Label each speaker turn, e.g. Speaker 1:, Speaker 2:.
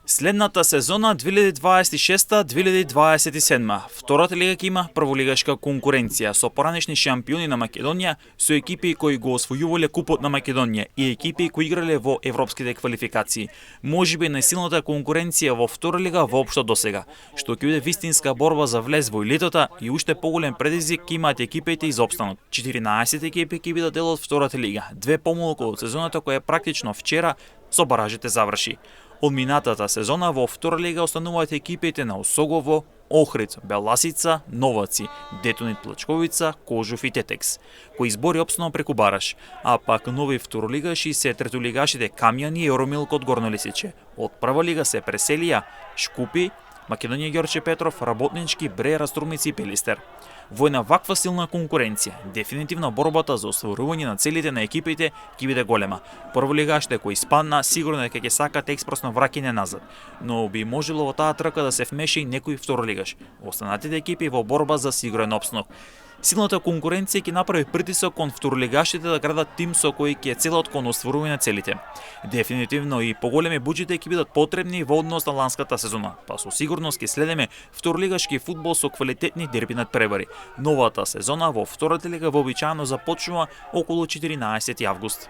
Speaker 1: Следната сезона 2026-2027 втората лига ќе има прволигашка конкуренција со поранешни шампиони на Македонија, со екипи кои го освојувале купот на Македонија и екипи кои играле во европските квалификации. Можеби најсилната конкуренција во втора лига воопшто досега, што ќе биде вистинска борба за влез во елитата и уште поголем предизвик ќе имаат екипите из опстанок. 14 екипи ќе бидат дел од втората лига, две помалку од сезоната која практично вчера со баражите заврши. Од минатата сезона во втора лига остануваат екипите на Осогово, Охрид, Беласица, Новаци, Детонит Плачковица, Кожув и Тетекс, кои избори опстанок преку бараж, а пак нови второлигаши се третолигашите Камјани и Еромилк од Горно Лисиче. Од прва лига се преселија Шкупи, Македонија Ѓорче Петров, Работнички, Бреа, Струмици и Пелистер. Во една ваква силна конкуренција, дефинитивно борбата за остварување на целите на екипите ќе биде голема. Прволигашите кои испадна сигурно дека ќе сакат експресно враќање назад, но би можело во таа трка да се вмеша и некој второлигаш. Останатите екипи во борба за сигурен опстанок. Силната конкуренција ќе направи притисок кон второлигашите да градат тим со кој ќе целат кон остварување на целите. Дефинитивно и поголеми буџети ќе бидат потребни во однос на ланската сезона, па со сигурност ќе следиме второлигашки фудбал со квалитетни дерби надпревари. Новата сезона во втората лига вообичаено започнува околу 14 август.